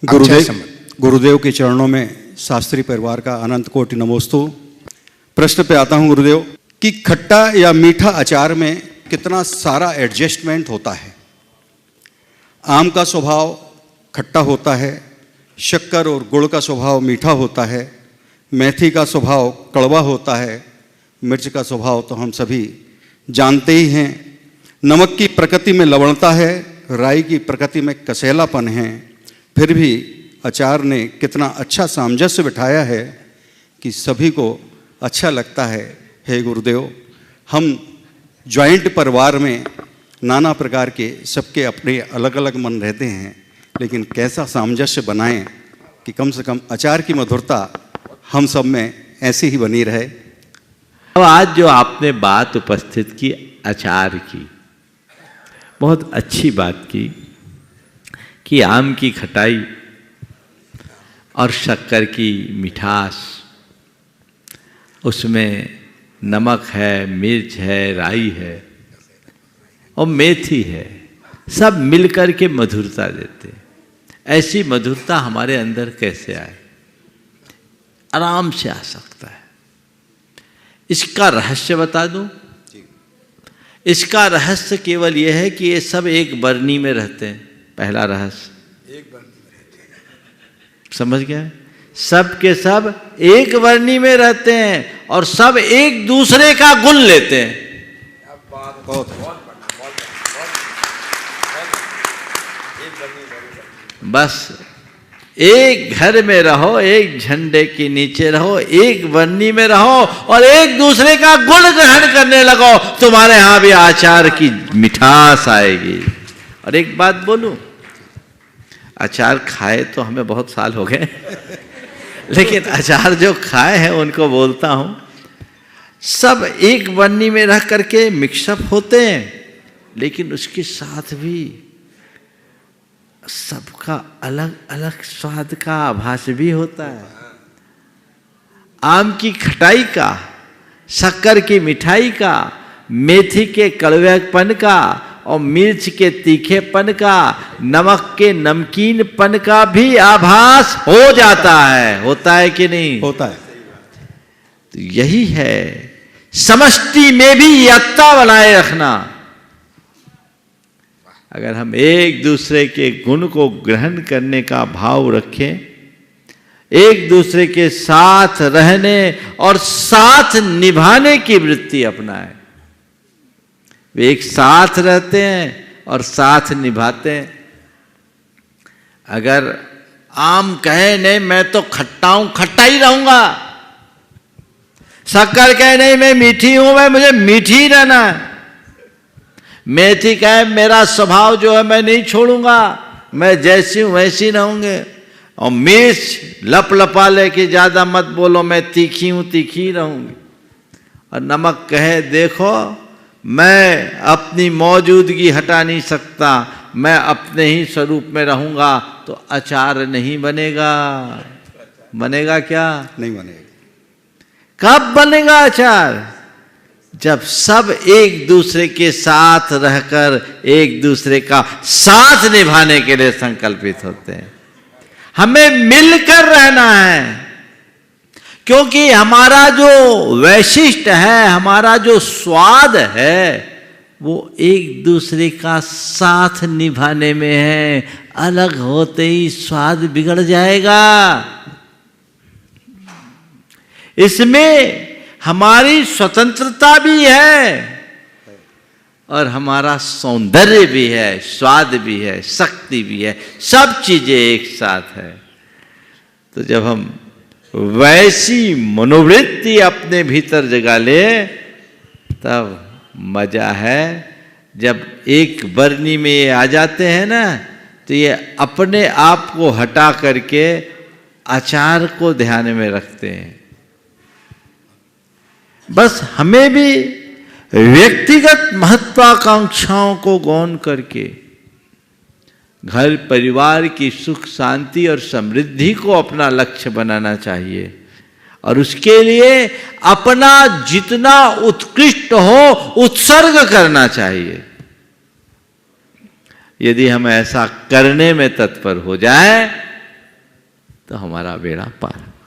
गुरुदेव के चरणों में शास्त्री परिवार का अनंत कोटि नमोस्तु। प्रश्न पे आता हूँ गुरुदेव कि खट्टा या मीठा अचार में कितना सारा एडजस्टमेंट होता है। आम का स्वभाव खट्टा होता है, शक्कर और गुड़ का स्वभाव मीठा होता है, मेथी का स्वभाव कड़वा होता है, मिर्च का स्वभाव तो हम सभी जानते ही हैं। नमक की प्रकृति में लवणता है, राई की प्रकृति में कसैलापन है, फिर भी अचार ने कितना अच्छा सामंजस्य बिठाया है कि सभी को अच्छा लगता है। हे गुरुदेव, हम जॉइंट परिवार में नाना प्रकार के सबके अपने अलग अलग मन रहते हैं, लेकिन कैसा सामंजस्य बनाएं कि कम से कम अचार की मधुरता हम सब में ऐसी ही बनी रहे। अब आज जो आपने बात उपस्थित की अचार की, बहुत अच्छी बात की कि आम की खटाई और शक्कर की मिठास, उसमें नमक है, मिर्च है, राई है और मेथी है, सब मिलकर के मधुरता देते हैं। ऐसी मधुरता हमारे अंदर कैसे आए? आराम से आ सकता है। इसका रहस्य बता दूं? इसका रहस्य केवल यह है कि ये सब एक बरनी में रहते हैं। पहला रहस्य, एक बरनी में रहते हैं। समझ गए? सब के सब एक बरनी में रहते हैं और सब एक दूसरे का गुण लेते हैं। बस एक घर में रहो, एक झंडे के नीचे रहो, एक बरनी में रहो और एक दूसरे का गुण ग्रहण करने लगो, तुम्हारे यहां भी अचार की मिठास आएगी। और एक बात बोलूं, अचार खाए तो हमें बहुत साल हो गए लेकिन अचार जो खाए हैं उनको बोलता हूं, सब एक बरनी में रह करके मिक्सअप होते हैं, लेकिन उसके साथ भी सबका अलग अलग स्वाद का आभास भी होता है। आम की खटाई का, शक्कर की मिठाई का, मेथी के कड़वेपन का और मिर्च के तीखेपन का, नमक के नमकीनपन का भी आभास हो जाता है। होता है कि नहीं? होता है। तो यही है समष्टि में भी एकता बनाए रखना। अगर हम एक दूसरे के गुण को ग्रहण करने का भाव रखें, एक दूसरे के साथ रहने और साथ निभाने की वृत्ति अपनाएं, वे एक साथ रहते हैं और साथ निभाते हैं। अगर आम कहे नहीं मैं तो खट्टा हूं, खट्टा ही रहूंगा, शक्कर कहे नहीं मैं मीठी हूं, मैं मुझे मीठी ही रहना है, मेथी कहे मेरा स्वभाव जो है मैं नहीं छोड़ूंगा, मैं जैसी हूं वैसी रहूंगे, और मिर्च लप लपा ले कि ज्यादा मत बोलो मैं तीखी हूं, तीखी ही रहूंगी, और नमक कहे देखो मैं अपनी मौजूदगी हटा नहीं सकता, मैं अपने ही स्वरूप में रहूंगा, तो अचार नहीं बनेगा। बनेगा क्या? नहीं बनेगा। कब बनेगा अचार? जब सब एक दूसरे के साथ रहकर एक दूसरे का साथ निभाने के लिए संकल्पित होते हैं। हमें मिलकर रहना है, क्योंकि हमारा जो वैशिष्ट है, हमारा जो स्वाद है, वो एक दूसरे का साथ निभाने में है। अलग होते ही स्वाद बिगड़ जाएगा। इसमें हमारी स्वतंत्रता भी है और हमारा सौंदर्य भी है, स्वाद भी है, शक्ति भी है, सब चीजें एक साथ है। तो जब हम वैसी मनोवृत्ति अपने भीतर जगा ले, तब मजा है। जब एक बरनी में ये आ जाते हैं ना, तो ये अपने आप को हटा करके अचार को ध्यान में रखते हैं। बस हमें भी व्यक्तिगत महत्वाकांक्षाओं को गौण करके घर परिवार की सुख शांति और समृद्धि को अपना लक्ष्य बनाना चाहिए, और उसके लिए अपना जितना उत्कृष्ट हो उत्सर्ग करना चाहिए। यदि हम ऐसा करने में तत्पर हो जाए तो हमारा बेड़ा पार।